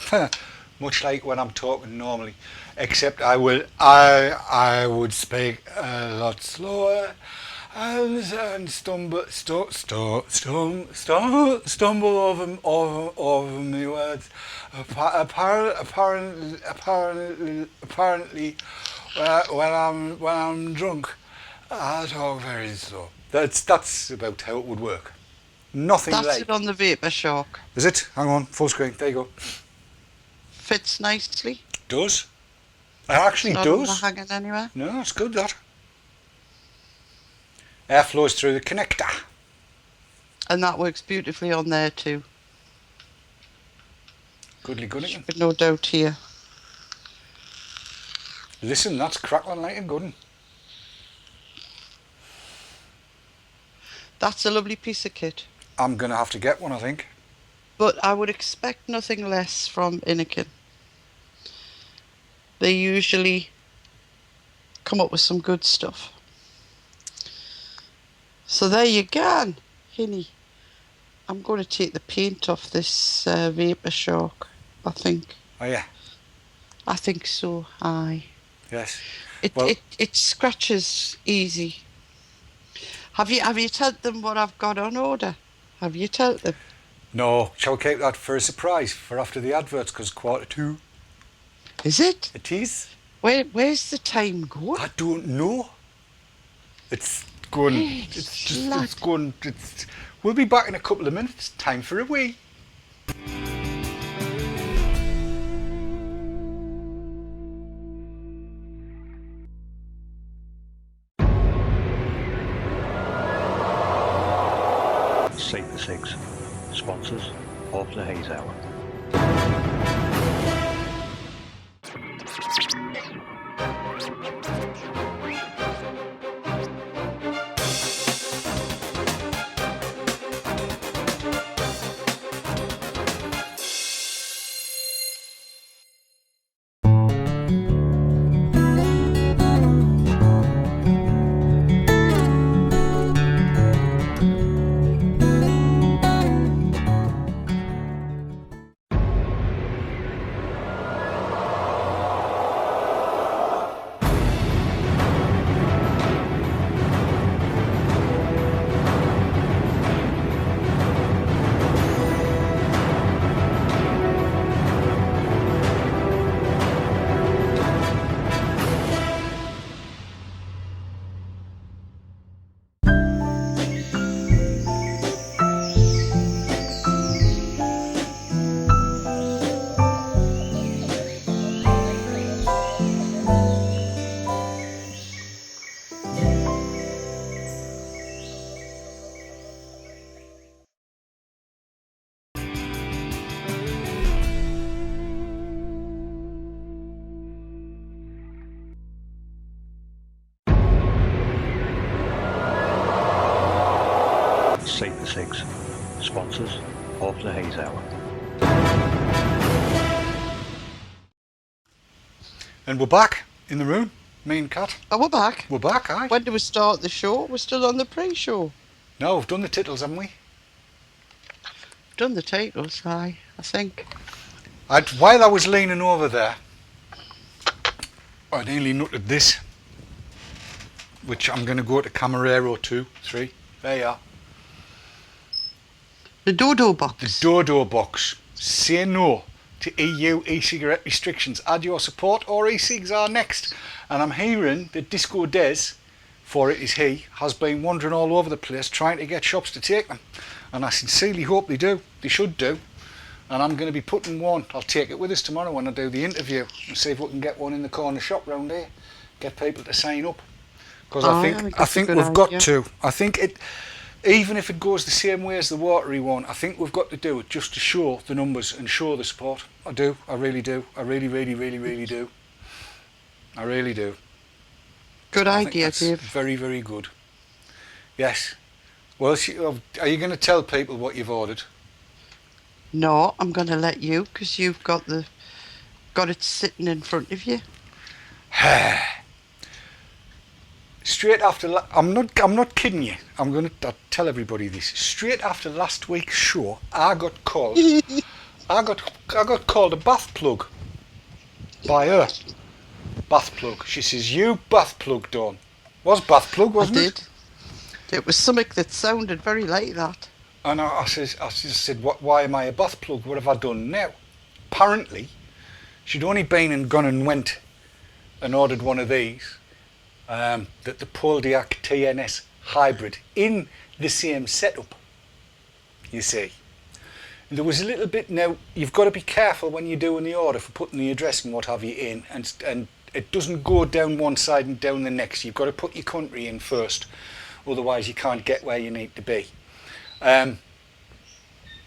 when I'm talking normally, except I would speak a lot slower and stumble over my words. Apparently, when I'm drunk, I talk very slow. That's about how it would work. Nothing That's like. it on the Vapor Shock. Is it? Hang on, full screen. There you go. Fits nicely. Does. It actually Not does. hanging anywhere. No, it's good, that. Air flows through the connector. And that works beautifully on there too. Goodly gooding. With no doubt here. Listen, that's crackling like a good one. That's a lovely piece of kit. I'm going to have to get one, I think. But I would expect nothing less from Innikin. They usually come up with some good stuff. So there you go, Hinny. I'm going to take the paint off this Vapor Shock, I think. Oh, yeah. I think so, aye. Yes. It scratches easy. Have you told them what I've got on order? Have you told them? No, shall we keep that for a surprise for after the adverts, because 1:45. Is it? It is. Where's the time going? I don't know. It's going. It's going. We'll be back in a couple of minutes. Time for a wee. Save the Cigs, sponsors of the Haze Hour. e-cigs, sponsors of the Haze Hour. And we're back in the room, me and Kat. Oh, we're back. We're back, aye. When do we start the show? We're still on the pre-show. No, we've done the titles, haven't we? Done the titles, I think. While I was leaning over there, I nearly nutted this, which I'm going to go to Camarero 2, 3. There you are. The Dodo box. The Dodo box. Say no to EU e-cigarette restrictions. Add your support or e-cigs are next. And I'm hearing that Disco Des, for it is he, has been wandering all over the place trying to get shops to take them. And I sincerely hope they do. They should do. And I'm going to be putting one. I'll take it with us tomorrow when I do the interview and see if we can get one in the corner shop round here. Get people to sign up. Because I think we've got to. I think it, even if it goes the same way as the watery one, I think we've got to do it just to show the numbers and show the support. I do. I really do. I really do. I really do. Good idea, Dave. Very, very good. Yes. Well, are you going to tell people what you've ordered? No, I'm going to let you, because you've got it sitting in front of you. Straight after, I'm not kidding you. I'm going to tell everybody this. Straight after last week's show, I got called. I got called a bath plug by her. Bath plug. She says, "You bath plug, Dawn." Was bath plug, wasn't it? It was something that sounded very like that. And I said, why am I a bath plug? What have I done now? Apparently, she'd only been and gone and went and ordered one of these, the Poldiac TNS hybrid, in the same setup, you see. And there was a little bit, now, you've got to be careful when you're doing the order for putting the address and what have you in, and it doesn't go down one side and down the next. You've got to put your country in first, otherwise you can't get where you need to be.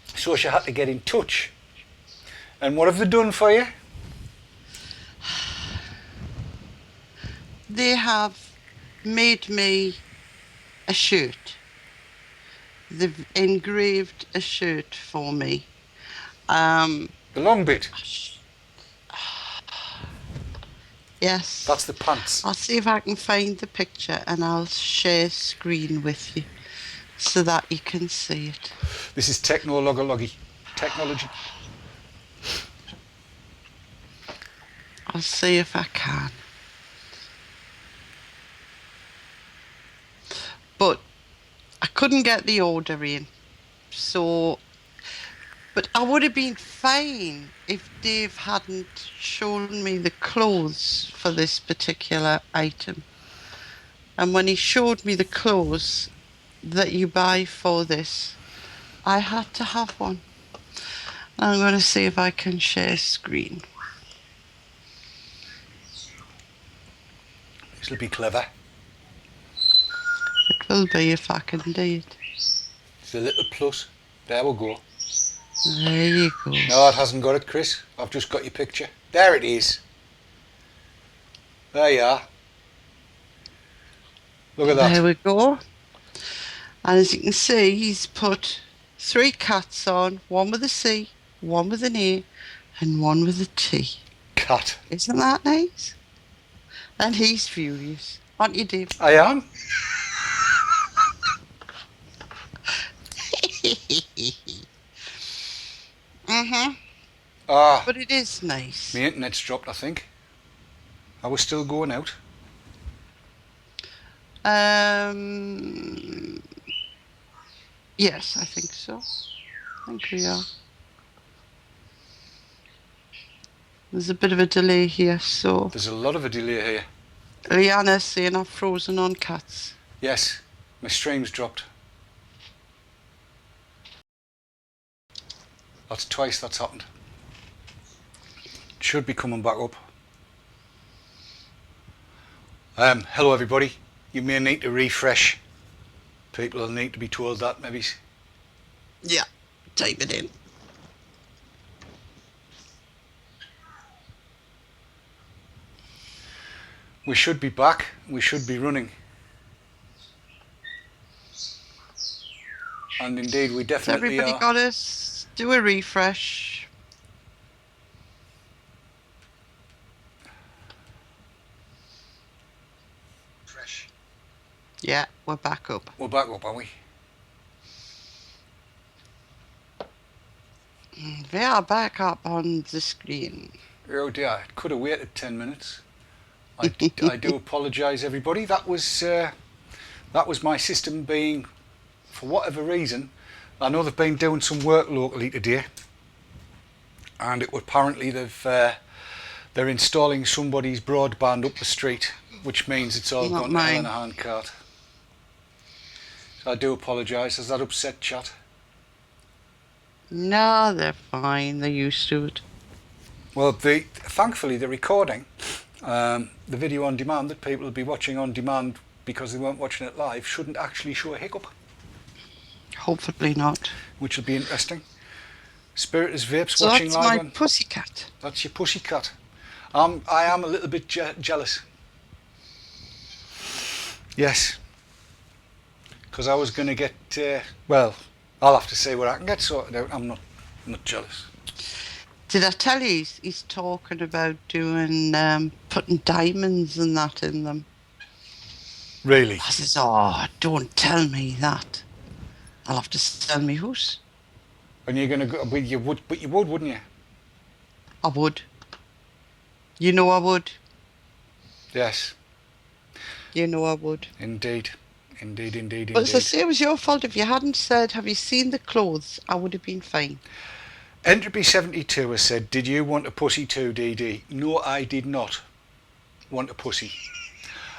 So she had to get in touch. And what have they done for you? They have made me a shirt. They've engraved a shirt for me. The long bit? Yes. That's the pants. I'll see if I can find the picture and I'll share screen with you so that you can see it. This is technology. I'll see if I can. But I couldn't get the order in. But I would have been fine if Dave hadn't shown me the clothes for this particular item. And when he showed me the clothes that you buy for this, I had to have one. I'm going to see if I can share screen. This will be clever. It will be if I can do it. It's a little plus. There we go. There you go. No, it hasn't got it, Chris. I've just got your picture. There it is. There you are. Look at that. There we go. And as you can see, he's put 3 cats on, one with a C, one with an A, and one with a T. Cat. Isn't that nice? And he's furious. Aren't you, Dave? I am. But it is nice. My internet's dropped, I think. I was still going out. Yes, I think so. I think we are. There's a bit of a delay here, so... There's a lot of a delay here. Liana's saying I've frozen on cats. Yes, my stream's dropped. That's twice that's happened. Should be coming back up. Hello everybody. You may need to refresh. People will need to be told that maybe. Yeah, type it in. We should be back. We should be running. And indeed, we Has definitely everybody are. got us? Do a refresh. Fresh. Yeah, we're back up. We're back up, are we? We are back up on the screen. Oh dear, I could have waited 10 minutes. I do apologise, everybody. That was my system being, for whatever reason, I know they've been doing some work locally today, and apparently they're installing somebody's broadband up the street, which means it's all Not gone to hell in mine. a handcart. So I do apologise. Has that upset chat? No, they're fine. They're used to it. Well, thankfully the recording, the video on demand that people will be watching on demand because they weren't watching it live, shouldn't actually show a hiccup, Hopefully not. which will be interesting. Spiritus Vapes So watching that's live my on. pussycat. That's your pussycat. I am a little bit jealous. Yes, because I was going to get. Well, I'll have to see where I can get sorted out. I'm not jealous. Did I tell you he's talking about doing putting diamonds and that in them? Really? I says, oh, don't tell me that. I'll have to sell me house. And you're going to go? But you would, wouldn't you? I would. You know I would. Yes. You know I would. Indeed. But as I say, it was your fault. If you hadn't said, have you seen the clothes, I would have been fine. Entropy72 has said, did you want a pussy too, DD? No, I did not want a pussy.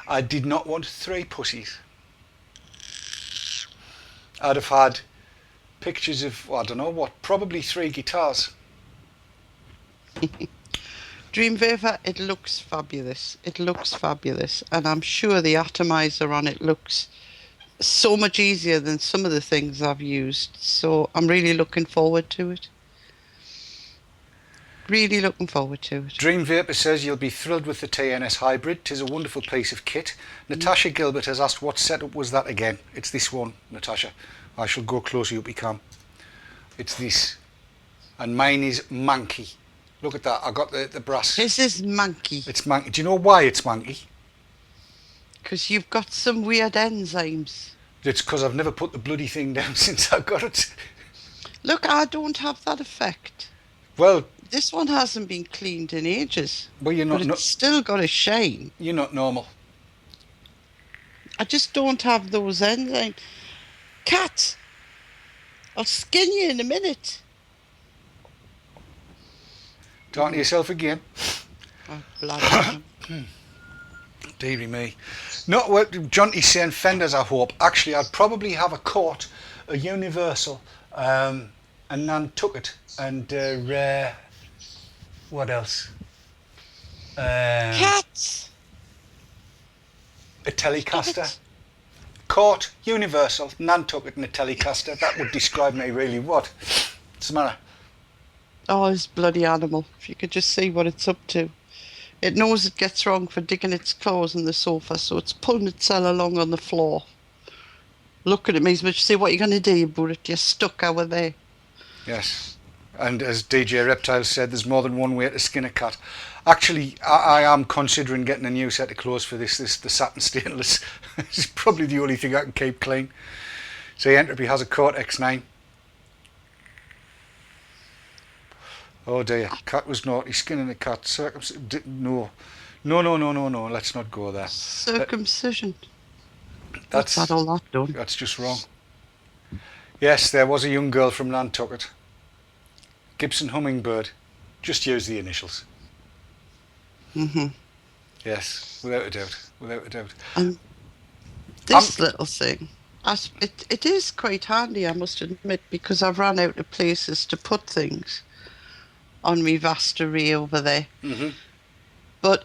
I did not want 3 pussies. I'd have had pictures of, I don't know what, probably 3 guitars. Dream Vapor, it looks fabulous. It looks fabulous. And I'm sure the atomizer on it looks so much easier than some of the things I've used. So I'm really looking forward to it. Really looking forward to it. Dream Vapor says you'll be thrilled with the TNS Hybrid. 'Tis a wonderful piece of kit. Natasha Gilbert has asked what setup was that again. It's this one, Natasha. I shall go closer up you can. It's this. And mine is manky. Look at that. I got the brass. This is manky. It's manky. Do you know why it's manky? Because you've got some weird enzymes. It's because I've never put the bloody thing down since I got it. Look, I don't have that effect. Well, This one hasn't been cleaned in ages. well, you're But not. it's still got a shine. You're not normal. I just don't have those enzymes. Cat! I'll skin you in a minute. Talking to yourself again. Oh, bloody. Dearie me. Not what Jonty's saying. Fenders, I hope. Actually, I'd probably have a Court, a Universal, a Nantucket, and what else? Cat! A Telecaster. it. Court, Universal, Nantucket, and a Telecaster. That would describe me really. What's the matter? Oh, this bloody animal. If you could just see what it's up to. It knows it gets wrong for digging its claws in the sofa, so it's pulling itself along on the floor. Looking at me as much to say, what are you going to do about it? You're stuck over there. Yes. And as DJ Reptile said, there's more than one way to skin a cat. Actually, I am considering getting a new set of clothes for this the satin stainless. It's probably the only thing I can keep clean. So Entropy has a Court X9. Oh dear, cat was naughty, skinning a cat, no, let's not go there. Circumcision. That's What's that all that done? That's just wrong. Yes, there was a young girl from Nantucket. Gibson Hummingbird. Just use the initials. Mm-hmm. Yes, without a doubt. And this little thing, it is quite handy, I must admit, because I've run out of places to put things on me vast array over there. Mm-hmm.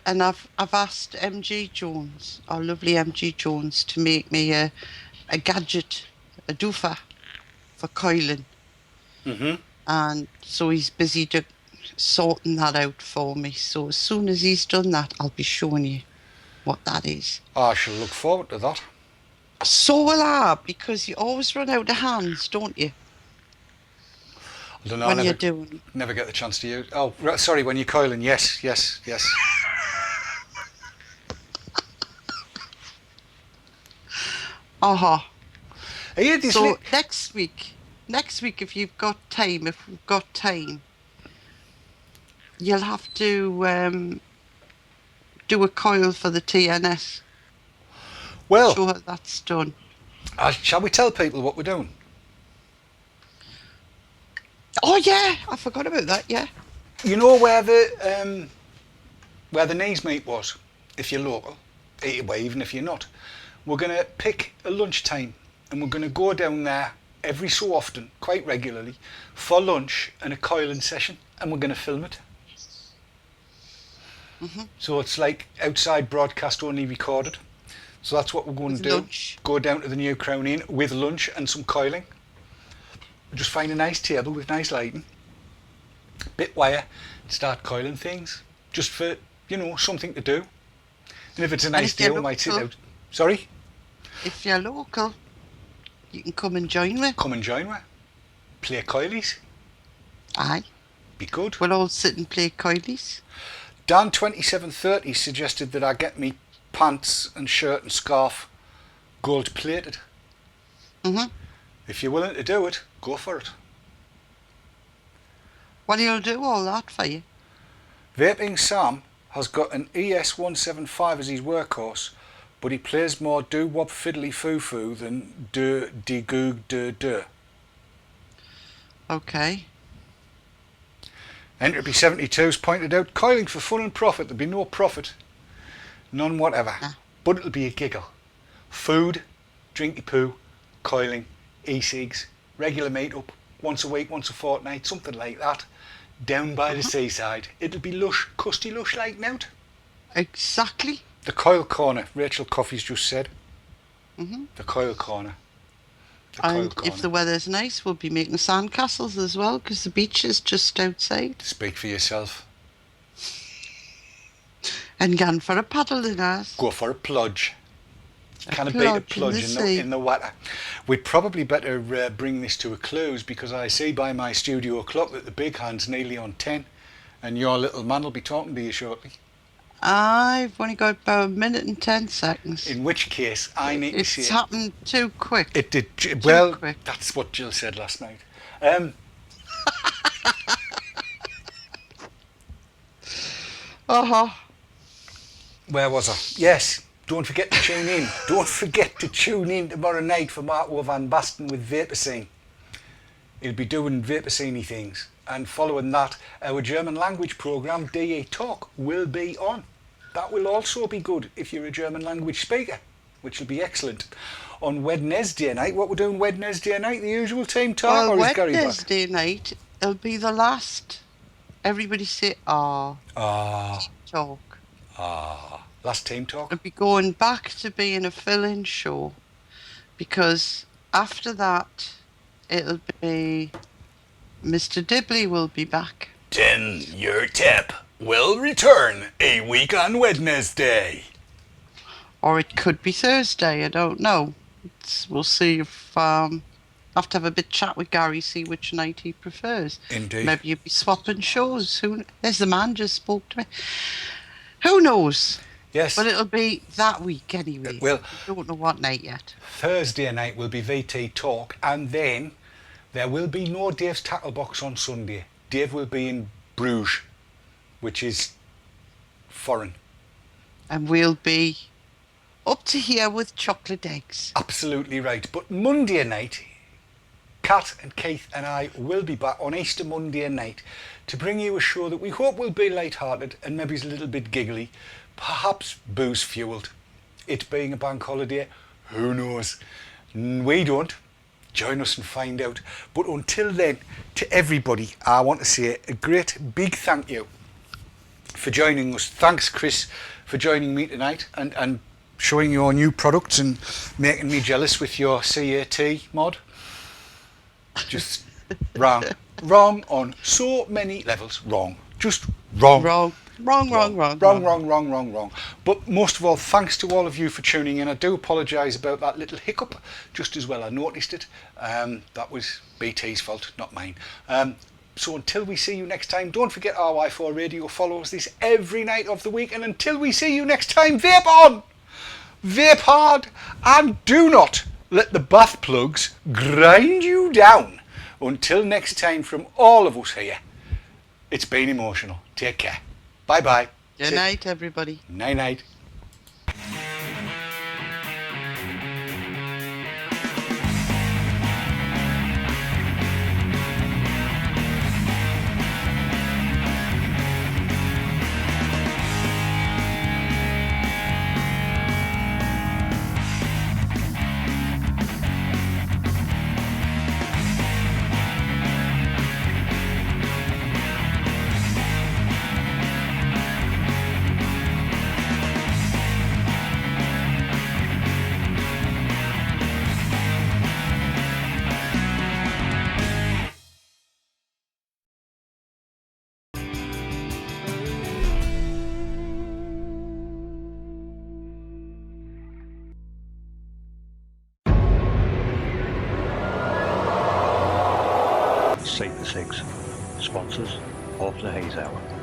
And I've asked MG Jones, our lovely MG Jones, to make me a gadget, a doofer for coiling. Mm-hmm. And so he's busy sorting that out for me. So as soon as he's done that, I'll be showing you what that is. I shall look forward to that. So will I, because you always run out of hands, don't you? I don't know. When you're doing. Never get the chance to use. Oh, sorry. When you're coiling, yes. Uh-huh. Here, this So next week, if we've got time, you'll have to do a coil for the TNS. well, Show how that's done. shall we tell people what we're doing? Oh yeah, I forgot about that. Yeah. You know where the knees meet was, if you're local, well, even if you're not. We're going to pick a lunchtime and we're going to go down there every so often, quite regularly, for lunch and a coiling session, and we're going to film it. Mm-hmm. So it's like outside broadcast, only recorded. So that's what we're going to do. Lunch. Go down to the New Crown Inn with lunch and some coiling. Just find a nice table with nice lighting, bit wire, and start coiling things. Just for, something to do. And if it's a nice day, we might sit out. Sorry? If you're local, you can come and join me. Come and join me. Play coilies. Aye. Be good. We'll all sit and play coilies. Dan 2730 suggested that I get me pants and shirt and scarf gold plated. Mm-hmm. If you're willing to do it, go for it. Well, he'll do all that for you. Vaping Sam has got an ES175 as his workhorse, but he plays more doo-wop fiddly foo-foo than de-goog-de-de. Okay. Entropy 72's pointed out, coiling for fun and profit, there'll be no profit. None whatever. But it'll be a giggle. Food, drinky poo, coiling, e-cigs, regular meet-up, once a week, once a fortnight, something like that. Down by the seaside. It'll be lush, custy lush like nout. Exactly. The coil corner, Rachel Coffey's just said. Mm-hmm. The coil corner. And if the weather's nice, we'll be making sandcastles as well, because the beach is just outside. Speak for yourself. And going for a paddle in ours. Go for a plunge. Kind of beat a plunge in the water. We'd probably better bring this to a close, because I see by my studio clock that the big hand's nearly on 10, and your little man will be talking to you shortly. I've only got about 1 minute and 10 seconds. In which case, I need to say... It's happened too quick. It did. Well, that's what Jill said last night. Uh-huh. Where was I? Yes, don't forget to tune in. Don't forget to tune in tomorrow night for Marco van Basten with Vaporcine. He'll be doing Vaporcine-y things. And following that, our German language programme, DE Talk, will be on. That will also be good if you're a German language speaker, which will be excellent. On Wednesday night, what we're doing Wednesday night, the usual team talk, or is Gary back? Wednesday night, it'll be the last. Everybody say, talk. Last team talk. It'll be going back to being a fill-in show, because after that, it'll be... Mr. Dibley will be back. Then your tip will return a week on Wednesday. Or it could be Thursday, I don't know. We'll see if... I have to have a bit chat with Gary, see which night he prefers. Indeed. Maybe you'll be swapping shows. There's the man just spoke to me. Who knows? Yes. But it'll be that week anyway. Well, I don't know what night yet. Thursday night will be VT Talk, and then there will be no Dave's Tackle Box on Sunday. Dave will be in Bruges, which is foreign. And we'll be up to here with chocolate eggs. Absolutely right. But Monday night, Kat and Keith and I will be back on Easter Monday night to bring you a show that we hope will be light-hearted and maybe a little bit giggly, perhaps booze-fueled. It being a bank holiday, who knows? We don't. Join us and find out. But until then, to everybody, I want to say a great big thank you for joining us. Thanks, Chris, for joining me tonight and showing your new products and making me jealous with your CAT mod. Just wrong. Wrong on so many levels. Wrong. Just wrong. Wrong. But most of all, thanks to all of you for tuning in. I do apologise about that little hiccup, just as well I noticed it. That was BT's fault, not mine. So until we see you next time, don't forget RY4 Radio follows this every night of the week. And until we see you next time, vape on, vape hard, and do not let the bath plugs grind you down. Until next time, from all of us here, it's been emotional. Take care. Bye bye. Good night, everybody. Night night. Safe ecig, sponsors of the Haze Hour.